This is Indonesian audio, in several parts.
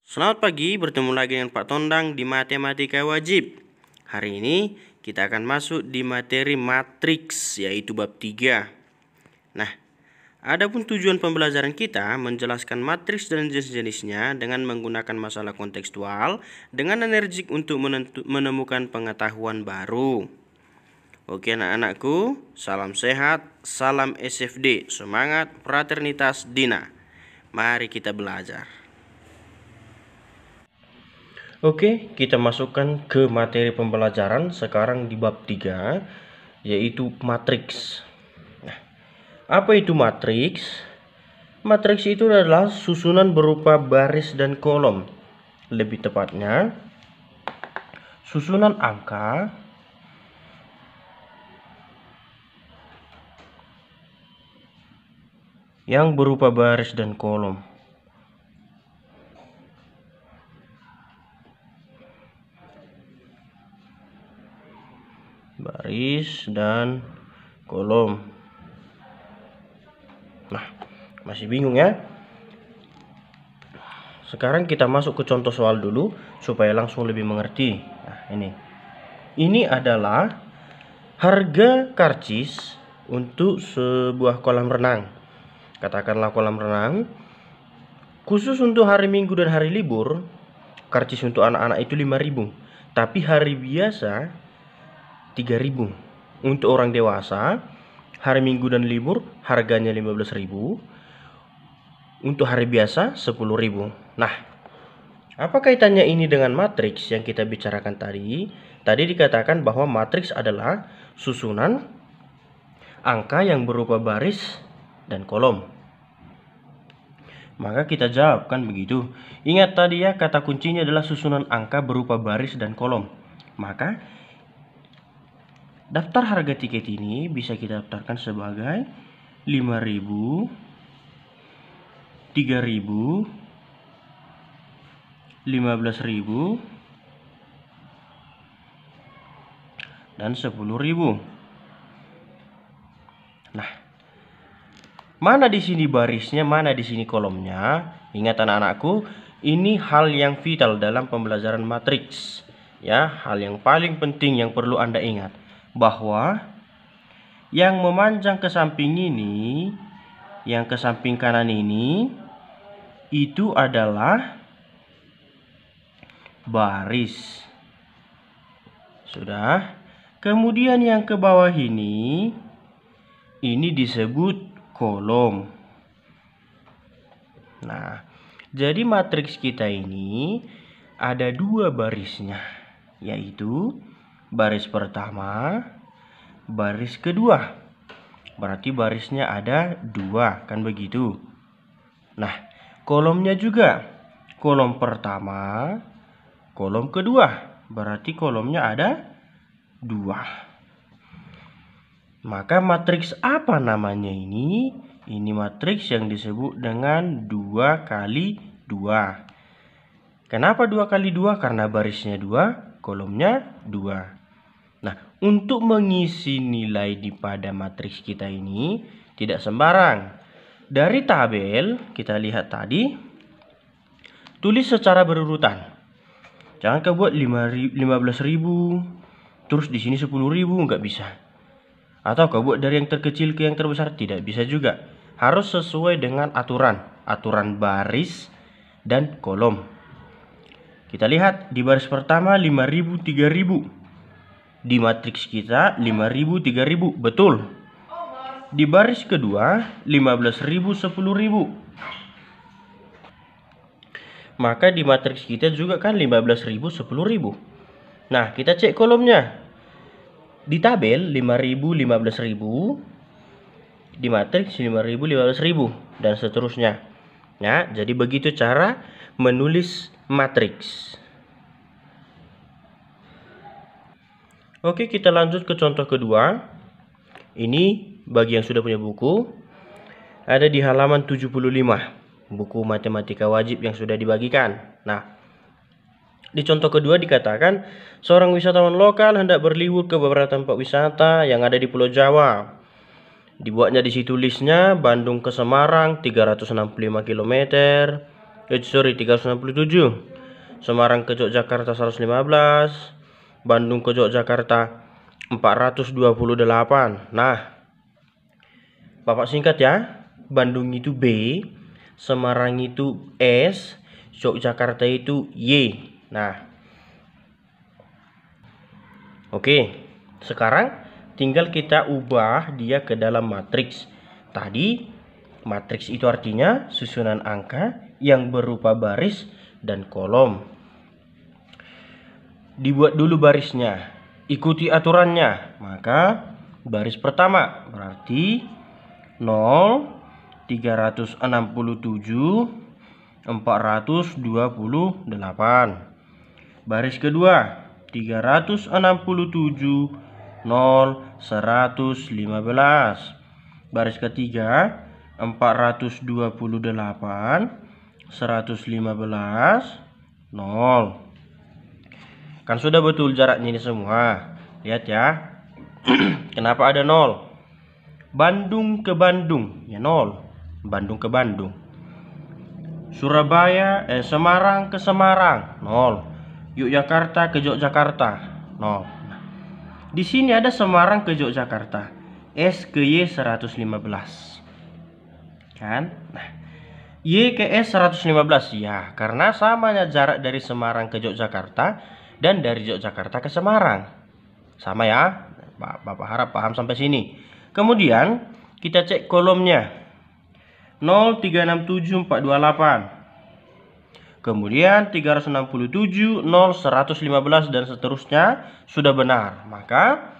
Selamat pagi, bertemu lagi dengan Pak Tondang di Matematika Wajib. Hari ini kita akan masuk di materi matriks, yaitu bab 3. Nah, adapun tujuan pembelajaran kita menjelaskan matriks dan jenis-jenisnya dengan menggunakan masalah kontekstual dengan energik untuk menemukan pengetahuan baru. Oke anak-anakku, salam sehat, salam SFD, semangat, fraternitas, Dina. Mari kita belajar. Oke, kita masukkan ke materi pembelajaran sekarang di bab 3, yaitu matriks. Nah, apa itu matriks? Matriks itu adalah susunan berupa baris dan kolom. Lebih tepatnya, susunan angka yang berupa baris dan kolom. Baris dan kolom. Nah, masih bingung ya? Sekarang kita masuk ke contoh soal dulu supaya langsung lebih mengerti. Nah, ini adalah harga karcis untuk sebuah kolam renang. Katakanlah kolam renang khusus untuk hari Minggu dan hari libur, karcis untuk anak-anak itu 5.000, tapi hari biasa 3.000. Untuk orang dewasa, hari Minggu dan libur harganya 15.000. Untuk hari biasa 10.000. Nah, apa kaitannya ini dengan matriks yang kita bicarakan tadi? Tadi dikatakan bahwa matriks adalah susunan angka yang berupa baris dan kolom. Maka kita jawab kan begitu. Ingat tadi ya, kata kuncinya adalah susunan angka berupa baris dan kolom. Maka daftar harga tiket ini bisa kita daftarkan sebagai 5.000, 3.000, 15.000, dan 10.000. Nah, mana di sini barisnya, mana di sini kolomnya? Ingat anak-anakku, ini hal yang vital dalam pembelajaran matriks. Ya, hal yang paling penting yang perlu Anda ingat, bahwa yang memanjang ke samping ini, yang ke samping kanan ini, itu adalah baris. Sudah. Kemudian yang ke bawah ini disebut kolom. Nah, jadi matriks kita ini ada 2 barisnya, yaitu baris pertama, baris kedua. Berarti barisnya ada 2, kan begitu. Nah, kolomnya juga kolom pertama, kolom kedua. Berarti kolomnya ada 2. Maka matriks apa namanya ini? Ini matriks yang disebut dengan 2 kali 2. Kenapa 2 kali 2? Karena barisnya 2, kolomnya 2. Nah, untuk mengisi nilai di pada matriks kita ini tidak sembarang. Dari tabel kita lihat tadi, tulis secara berurutan. Jangan kau buat 15.000, terus di sini 10.000, nggak bisa. Atau kau buat dari yang terkecil ke yang terbesar, tidak bisa juga. Harus sesuai dengan aturan baris dan kolom. Kita lihat di baris pertama 5.000, 3.000. Di matriks kita 5.000, 3.000, betul. Di baris kedua 15.000, 10.000. Maka di matriks kita juga kan 15.000, 10.000. Nah, kita cek kolomnya. Di tabel 5.000, 15.000. Di matriks 5.000, 15.000, dan seterusnya. Ya, jadi begitu cara menulis matriks. Oke, kita lanjut ke contoh kedua. Ini bagi yang sudah punya buku, ada di halaman 75. Buku matematika wajib yang sudah dibagikan. Nah, di contoh kedua dikatakan seorang wisatawan lokal hendak berlibur ke beberapa tempat wisata yang ada di Pulau Jawa. Dibuatnya di situ listnya Bandung ke Semarang 365 km, Sorry, 367. Semarang ke Yogyakarta 115. Bandung ke Yogyakarta 428. Nah, Bapak singkat ya. Bandung itu B, Semarang itu S, Yogyakarta itu Y. Nah, oke. Sekarang tinggal kita ubah dia ke dalam matriks. Tadi matriks itu artinya susunan angka yang berupa baris dan kolom. Dibuat dulu barisnya, ikuti aturannya. Maka baris pertama berarti 0, 367, 428. Baris kedua 367, 0, 115. Baris ketiga 428, 115, 0. Kan sudah betul jaraknya ini semua. Lihat ya. Kenapa ada 0? Bandung ke Bandung ya 0. Bandung ke Bandung. Semarang ke Semarang 0. Yogyakarta ke Yogyakarta 0. Di sini ada Semarang ke Yogyakarta, S ke Y 115. Kan? Nah, Y ke S 115 ya, karena samanya jarak dari Semarang ke Yogyakarta dan dari Yogyakarta ke Semarang. Sama ya. Bapak harap paham sampai sini. Kemudian kita cek kolomnya 0, 367, 428. Kemudian 367, 0, 115 dan seterusnya sudah benar. Maka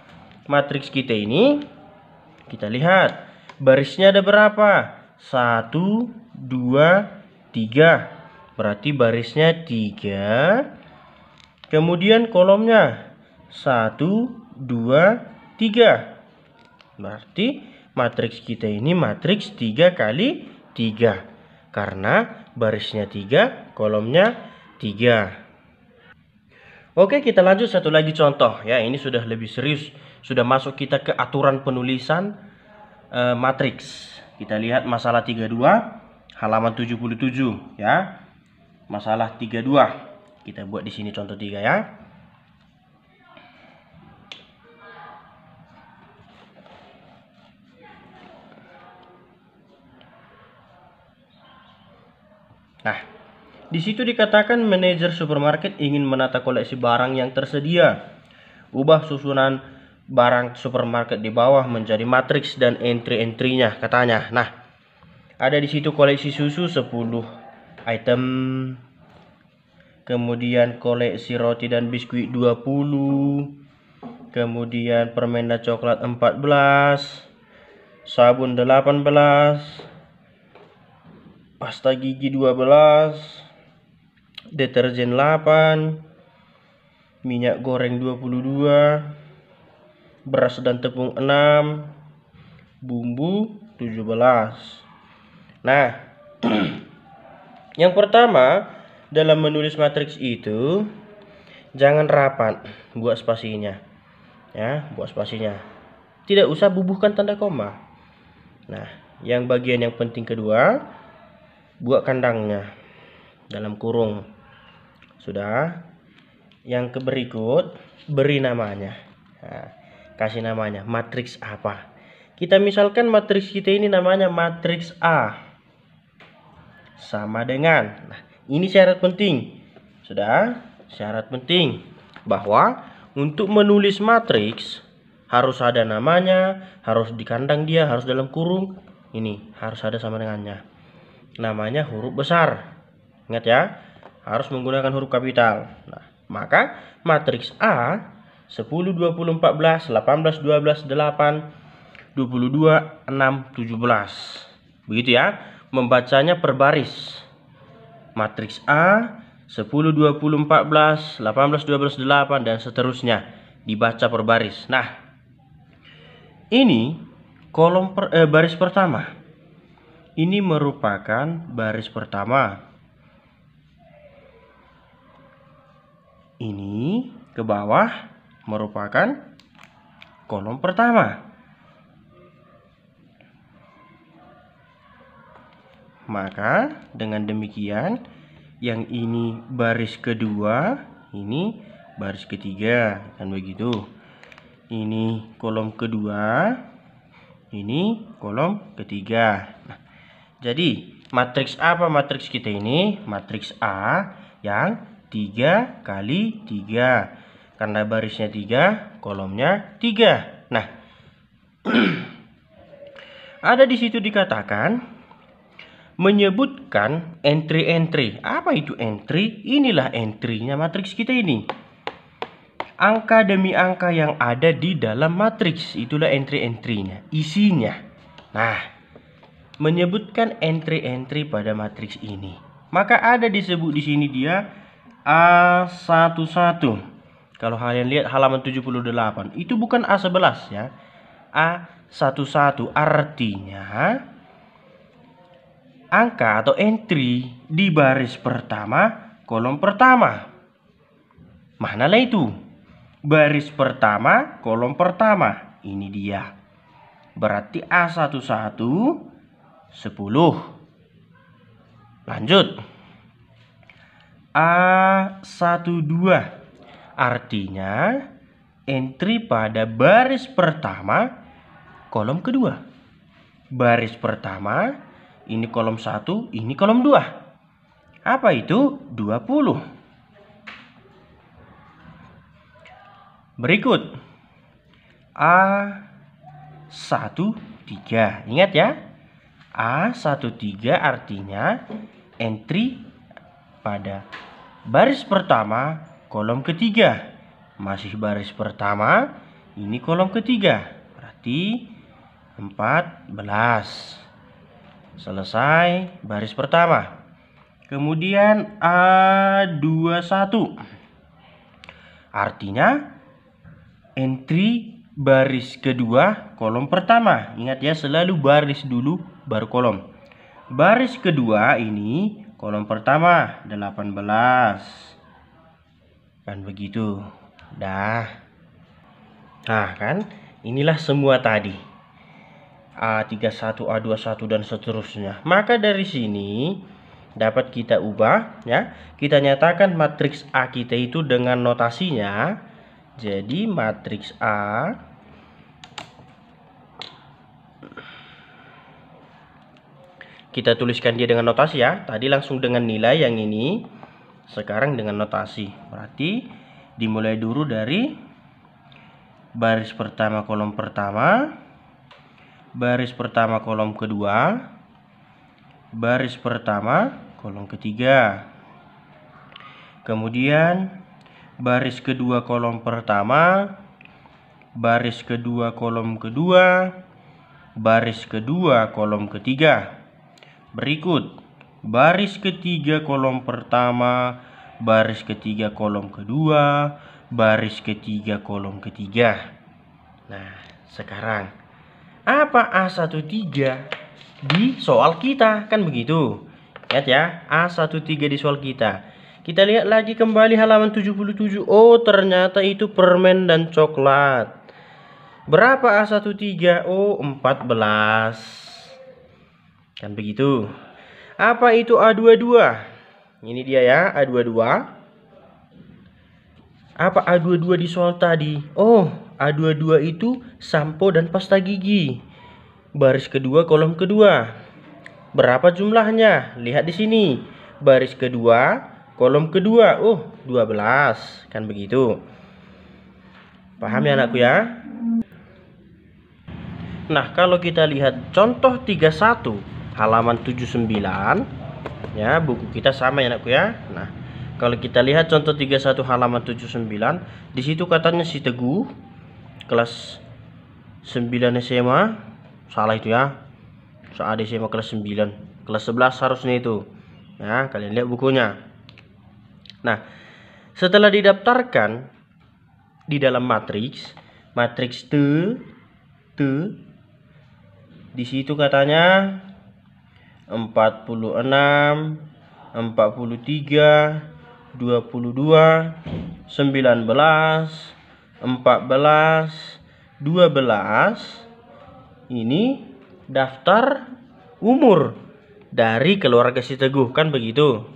matriks kita ini kita lihat barisnya ada berapa? 1, 2, 3. Berarti barisnya 3. Kemudian kolomnya 1, 2, 3. Berarti matriks kita ini matriks 3 kali 3. Karena barisnya 3, kolomnya 3. Oke, kita lanjut satu lagi contoh ya. Ini sudah lebih serius. Sudah masuk kita ke aturan penulisan matriks. Kita lihat masalah 32 halaman 77 ya. Masalah 32. Kita buat di sini contoh 3 ya. Nah, di situ dikatakan manajer supermarket ingin menata koleksi barang yang tersedia. Ubah susunan barang supermarket di bawah menjadi matriks dan entry-entrynya katanya. Nah, ada di situ koleksi susu 10 item. Kemudian koleksi roti dan biskuit 20. Kemudian permen dan coklat 14. Sabun 18. Pasta gigi 12, deterjen 8, minyak goreng 22, beras dan tepung 6, bumbu 17. Nah, yang pertama dalam menulis matriks itu jangan rapat, buat spasinya. Ya, buat spasinya. Tidak usah bubuhkan tanda koma. Nah, yang bagian yang penting kedua, buat kandangnya dalam kurung. Sudah. Yang berikut beri namanya. Nah, kasih namanya matriks apa. Kita misalkan matriks kita ini namanya matriks A. Sama dengan. Nah, ini syarat penting. Sudah. Syarat penting bahwa untuk menulis matriks harus ada namanya, harus di kandang dia, harus dalam kurung. Ini harus ada sama dengannya. Namanya huruf besar. Ingat ya, harus menggunakan huruf kapital. Nah, maka matriks A 10, 20, 14, 18, 12, 8, 22, 6, 17. Begitu ya, membacanya per baris. Matriks A 10, 20, 14, 18, 12, 8 dan seterusnya dibaca per baris. Nah, ini kolom baris pertama. Ini merupakan baris pertama. Ini ke bawah merupakan kolom pertama. Maka dengan demikian Yang ini baris kedua, ini baris ketiga, kan begitu. Ini kolom kedua, ini kolom ketiga. Nah, jadi matriks apa matriks kita ini? Matriks A yang 3 kali 3. Karena barisnya 3, kolomnya 3. Nah, ada di situ dikatakan menyebutkan entry-entry. Apa itu entry? Inilah entry-nya matriks kita ini. Angka demi angka yang ada di dalam matriks, itulah entry-entry-nya, isinya. Nah, menyebutkan entry-entry pada matriks ini. Maka ada disebut di sini dia A11. Kalau kalian lihat halaman 78, itu bukan A11 ya. A11 artinya angka atau entry di baris pertama, kolom pertama. Manalah itu? Baris pertama, kolom pertama. Ini dia. Berarti A11 10. Lanjut. A12 artinya entry pada baris pertama, kolom kedua. Baris pertama, ini kolom 1, ini kolom 2. Apa itu? 20. Berikut A13. Ingat ya, A13 artinya entry pada baris pertama, kolom ketiga. Masih baris pertama, ini kolom ketiga. Berarti 14. Selesai baris pertama. Kemudian A21 artinya entry baris kedua, kolom pertama. Ingat ya, selalu baris dulu baru kolom. Baris kedua ini kolom pertama 18. Kan begitu. Dah. Nah kan, inilah semua tadi. A31, A21 dan seterusnya. Maka dari sini dapat kita ubah ya. Kita nyatakan matriks A kita itu dengan notasinya. Jadi matriks A kita tuliskan dia dengan notasi ya. Tadi langsung dengan nilai yang ini. Sekarang dengan notasi. Berarti dimulai dulu dari baris pertama kolom pertama, baris pertama kolom kedua, baris pertama kolom ketiga. Kemudian baris kedua kolom pertama, baris kedua kolom kedua, baris kedua kolom ketiga. Berikut baris ketiga kolom pertama, baris ketiga kolom kedua, baris ketiga kolom ketiga. Nah, sekarang apa A13 di soal kita? Kan begitu. Lihat ya, A13 di soal kita. Kita lihat lagi kembali halaman 77. Oh, ternyata itu permen dan coklat. Berapa A13? Oh, 14. Kan begitu. Apa itu A22? Ini dia ya, A22. Apa A22 di soal tadi? Oh, A22 itu sampo dan pasta gigi. Baris kedua, kolom kedua. Berapa jumlahnya? Lihat di sini. Baris kedua, kolom kedua. Oh, 12. Kan begitu. Paham ya anakku ya? Nah, kalau kita lihat contoh 31 halaman 79 ya, buku kita sama ya anakku ya. Nah, kalau kita lihat contoh 31 halaman 79, di situ katanya si Teguh kelas 9 SMA. Salah itu ya. Soal SMA kelas 9, kelas 11 harusnya itu. Ya, kalian lihat bukunya. Nah, setelah didaftarkan di dalam matriks T di situ katanya 46, 43, 22, 19, 14, 12. Ini daftar umur dari keluarga si Teguh, kan begitu.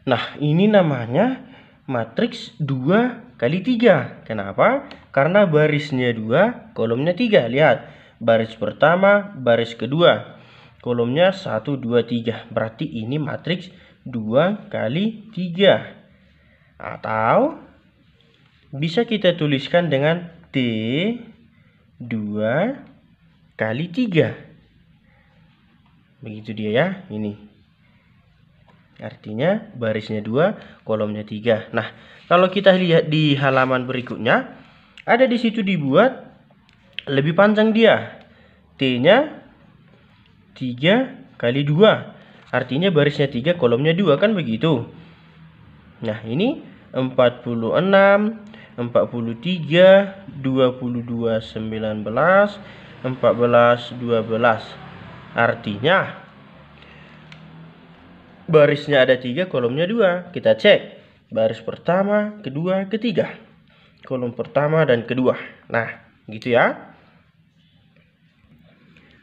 Nah, ini namanya matriks 2 kali 3. Kenapa? Karena barisnya 2, kolomnya 3. Lihat, baris pertama, baris kedua. Kolomnya 1, 2, 3. Berarti ini matriks 2 kali 3. Atau bisa kita tuliskan dengan T 2 kali 3. Begitu dia ya, ini. Artinya barisnya 2, kolomnya 3. Nah, kalau kita lihat di halaman berikutnya, ada di situ dibuat lebih panjang dia. T-nya 3 kali 2. Artinya barisnya 3, kolomnya 2, kan begitu. Nah, ini 46, 43, 22, 19, 14, 12. Artinya barisnya ada 3, kolomnya 2. Kita cek baris pertama, kedua, ketiga. Kolom pertama dan kedua. Nah, gitu ya.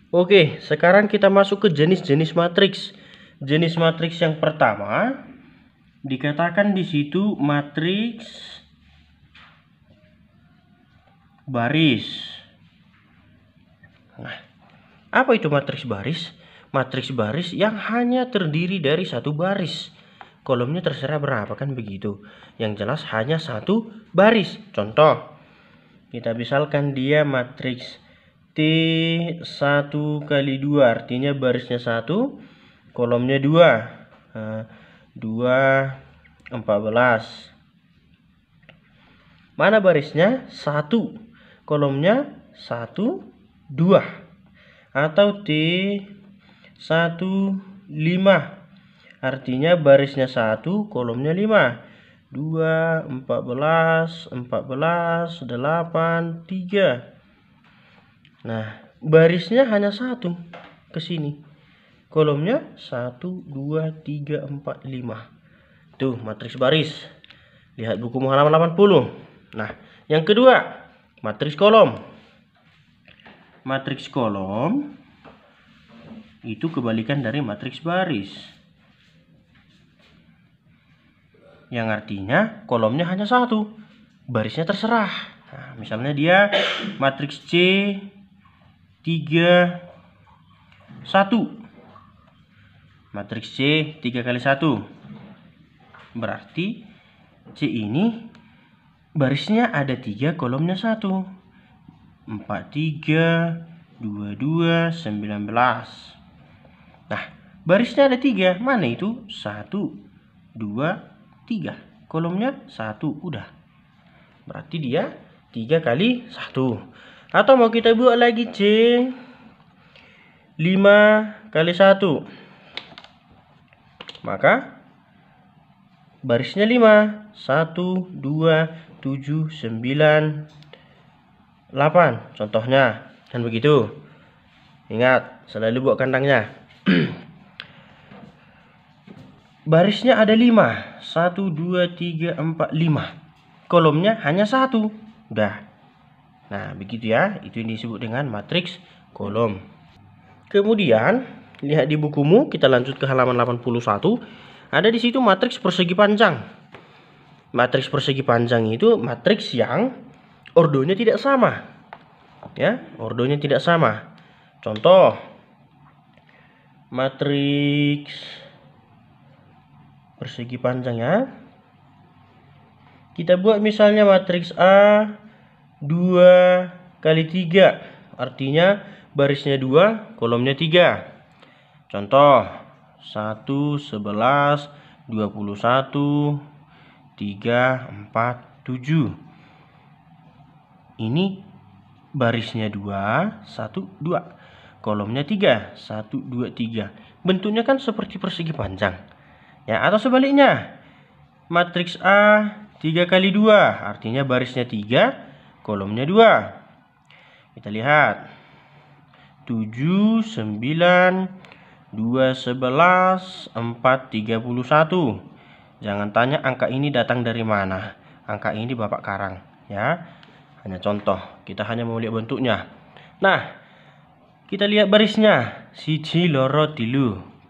Oke, sekarang kita masuk ke jenis-jenis matriks. Jenis matriks yang pertama dikatakan di situ matriks baris. Nah, apa itu matriks baris? Matriks baris yang hanya terdiri dari satu baris. Kolomnya terserah berapa, kan begitu. Yang jelas hanya satu baris. Contoh, kita misalkan dia matriks T 1 kali 2. Artinya barisnya 1, kolomnya 2. 2, 14. Mana barisnya? 1. Kolomnya 1, 2. Atau T 1, 5. Artinya barisnya 1, kolomnya 5. 2, 14, 14, 8, 3. Nah, barisnya hanya 1 ke sini. Kolomnya 1, 2, 3, 4, 5. Tuh, matriks baris. Lihat buku halaman 80. Nah, yang kedua, matriks kolom. Matriks kolom itu kebalikan dari matriks baris. Yang artinya kolomnya hanya 1, barisnya terserah. Nah, misalnya dia matriks C 3, 1. Matriks C 3 kali 1. Berarti C ini barisnya ada 3, kolomnya 1. 4, 3, 22, 19. Nah, barisnya ada 3. Mana itu? 1, 2, 3. Kolomnya 1. Udah. Berarti dia 3 kali 1. Atau mau kita buat lagi C 5 kali 1. Maka barisnya 5. 1, 2, 7, 9, 8. Contohnya kan begitu. Ingat, selalu buat kandangnya. Barisnya ada 5. 1, 2, 3, 4, 5. Kolomnya hanya 1. Udah. Nah, begitu ya. Itu yang disebut dengan matriks kolom. Kemudian, lihat di bukumu, kita lanjut ke halaman 81. Ada di situ matriks persegi panjang. Matriks persegi panjang itu matriks yang ordonya tidak sama. Ya, ordonya tidak sama. Contoh, matriks persegi panjang ya. Kita buat misalnya matriks A 2 kali 3. Artinya barisnya 2, kolomnya 3. Contoh 1, 11, 21, 3, 4, 7. Ini barisnya 2, 1, 2. Kolomnya 3, 1, 2, 3. Bentuknya kan seperti persegi panjang. Ya, atau sebaliknya. Matriks A 3 kali 2. Artinya barisnya 3, kolomnya 2. Kita lihat. 7, 9, 2, 11, 4, 31. Jangan tanya angka ini datang dari mana. Angka ini Bapak karang. Ya, hanya contoh. Kita hanya mau lihat bentuknya. Nah, kita lihat barisnya. 1, loro, 3.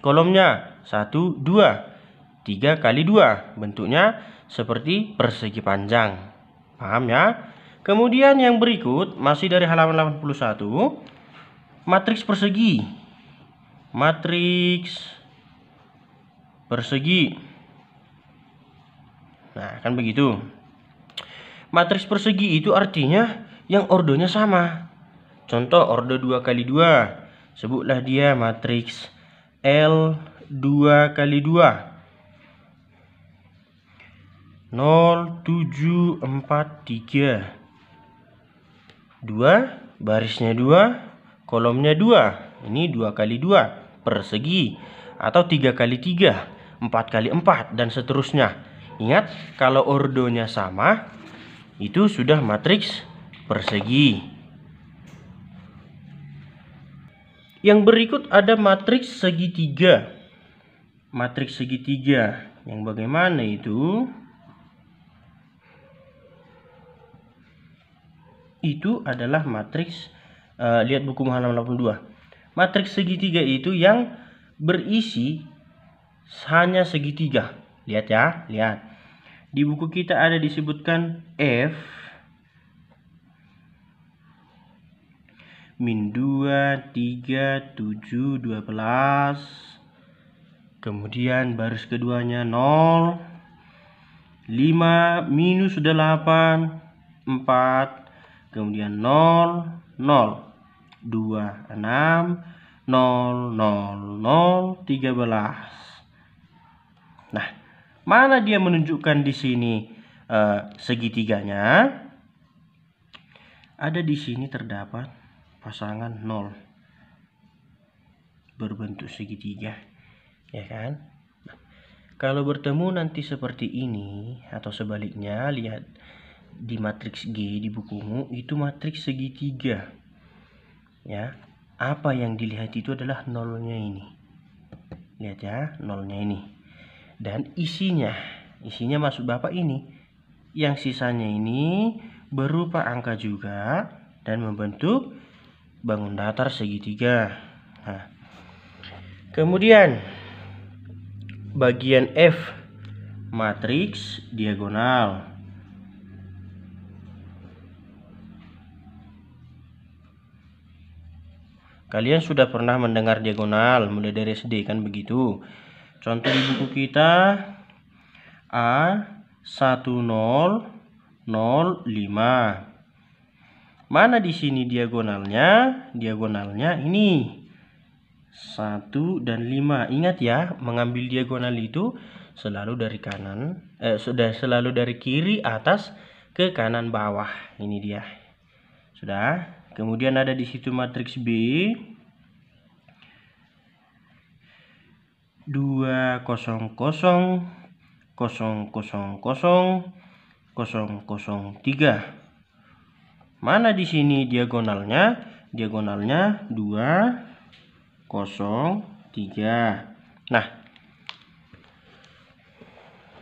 Kolomnya 1, 2. 3 kali 2. Bentuknya seperti persegi panjang. Paham ya? Kemudian yang berikut masih dari halaman 81. Matriks persegi. Matriks persegi. Nah, kan begitu. Matriks persegi itu artinya yang ordonya sama. Contoh ordo 2 kali 2. Sebutlah dia matriks L 2 kali 2. 0, 7, 4, 3. 2, barisnya 2, kolomnya 2. Ini 2 kali 2, persegi. Atau 3 kali 3, 4 kali 4, dan seterusnya. Ingat, kalau ordonya sama, itu sudah matriks persegi. Yang berikut ada matriks segitiga. Matriks segitiga yang bagaimana itu? Itu adalah matriks, lihat buku halaman 82. Matriks segitiga itu yang berisi hanya segitiga. Lihat ya, lihat. Di buku kita ada disebutkan F min 2, 3, 7, 12. Kemudian baris keduanya 0, 5, minus 8, 4. Kemudian 0, 0, 2, 6, 0, 0, 0, 13. Nah, mana dia menunjukkan di sini segitiganya? Ada di sini terdapat pasangan 0 berbentuk segitiga, ya kan? Nah, kalau bertemu nanti seperti ini atau sebaliknya, lihat di matriks G di bukumu itu matriks segitiga. Ya, apa yang dilihat itu adalah nolnya ini. Lihat ya, nolnya ini. Dan isinya maksud Bapak ini. Yang sisanya ini berupa angka juga dan membentuk bangun datar segitiga. Nah, kemudian bagian F matriks diagonal. Kalian sudah pernah mendengar diagonal mulai dari SD, kan begitu? Contoh di buku kita A1005. Mana di sini diagonalnya? Diagonalnya ini 1 dan 5. Ingat ya, mengambil diagonal itu selalu dari kanan, selalu dari kiri atas ke kanan bawah. Ini dia. Sudah. Kemudian ada di situ matriks B 2, 0, 0, 0, 0, 0, 3. Mana di sini diagonalnya? Diagonalnya 2, 0, 3. Nah,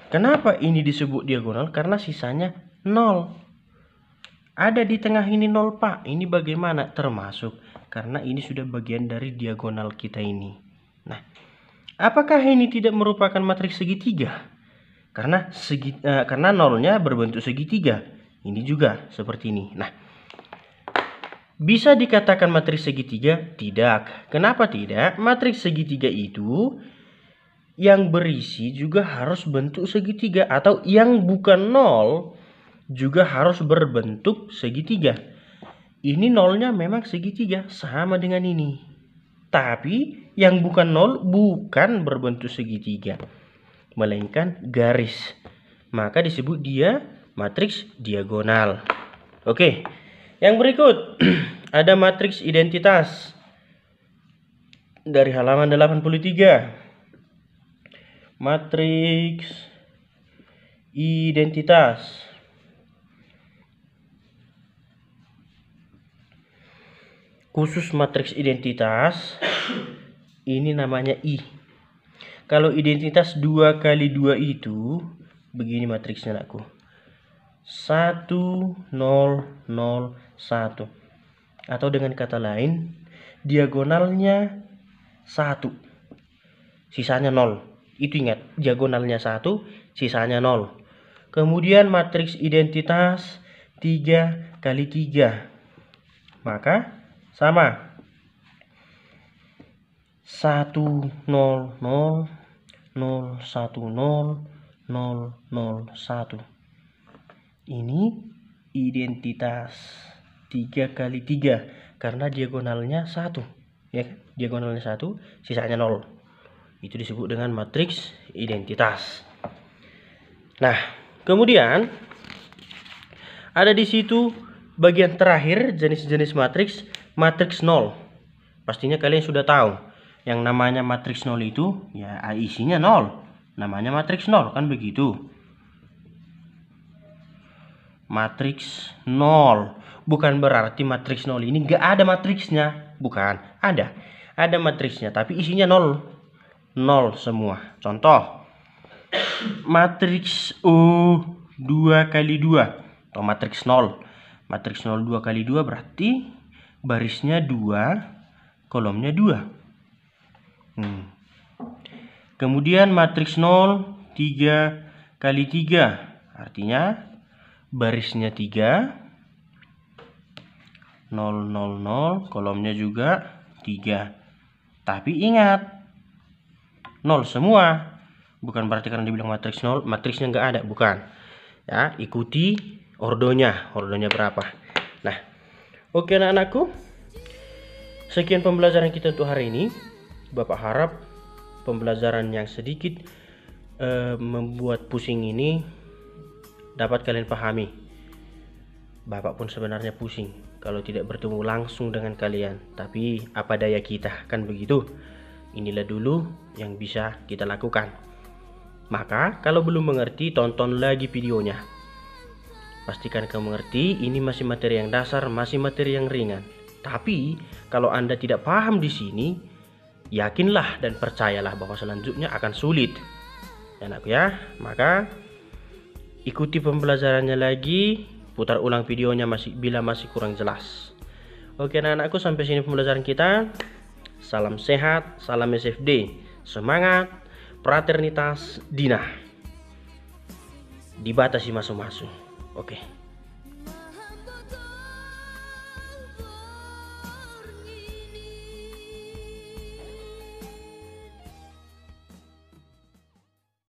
kenapa ini disebut diagonal? Karena sisanya 0. Ada di tengah ini 0, Pak. Ini bagaimana? Termasuk. Karena ini sudah bagian dari diagonal kita ini. Nah, apakah ini tidak merupakan matriks segitiga? Karena nolnya berbentuk segitiga. Ini juga seperti ini. Nah, bisa dikatakan matriks segitiga? Tidak. Kenapa tidak? Matriks segitiga itu yang berisi juga harus bentuk segitiga, atau yang bukan nol juga harus berbentuk segitiga. Ini nolnya memang segitiga, sama dengan ini. Tapi yang bukan nol bukan berbentuk segitiga, melainkan garis. Maka disebut dia matriks diagonal. Oke, yang berikut ada matriks identitas dari halaman 83. Matriks identitas. Khusus matriks identitas ini namanya I. Kalau identitas 2 kali 2 itu begini matriksnya, anakku. 1, 0, 0, 1. Atau dengan kata lain, diagonalnya 1, sisanya 0. Itu ingat, diagonalnya 1, sisanya 0. Kemudian matriks identitas 3 kali 3. Maka sama. 1 0 0 0 1 0 0 0 1. Ini identitas 3 kali 3 karena diagonalnya 1. Ya, diagonalnya 1, sisanya 0. Itu disebut dengan matriks identitas. Nah, kemudian ada di situ bagian terakhir jenis-jenis matriks, matriks 0. Pastinya kalian sudah tahu. Yang namanya matriks 0 itu ya isinya 0. Namanya matriks 0, kan begitu. Matriks 0. Bukan berarti matriks 0 ini nggak ada matriksnya. Bukan, ada. Ada matriksnya, tapi isinya 0. 0 semua. Contoh, matriks U 2 kali 2 atau matriks 0. Matriks 0 2 kali 2 berarti barisnya 2, kolomnya 2. Kemudian matriks 0 3 kali 3 artinya barisnya 3, 0 0 0, kolomnya juga 3. Tapi ingat, 0 semua. Bukan berarti karena dibilang matriks 0, matriksnya nggak ada, bukan. Ya, ikuti ordonya berapa. Nah, oke anak-anakku. Sekian pembelajaran kita untuk hari ini. Bapak harap pembelajaran yang sedikit membuat pusing ini dapat kalian pahami. Bapak pun sebenarnya pusing kalau tidak bertemu langsung dengan kalian. Tapi apa daya kita, kan begitu. Inilah dulu yang bisa kita lakukan. Maka kalau belum mengerti, tonton lagi videonya. Pastikan kamu mengerti, ini masih materi yang dasar, masih materi yang ringan. Tapi kalau Anda tidak paham di sini, yakinlah dan percayalah bahwa selanjutnya akan sulit. Ya anakku ya, maka ikuti pembelajarannya lagi, putar ulang videonya bila masih kurang jelas. Oke anak-anakku, sampai sini pembelajaran kita. Salam sehat, salam SFD, semangat, fraternitas, Dina. Dibatasi masuk-masuk. Oke.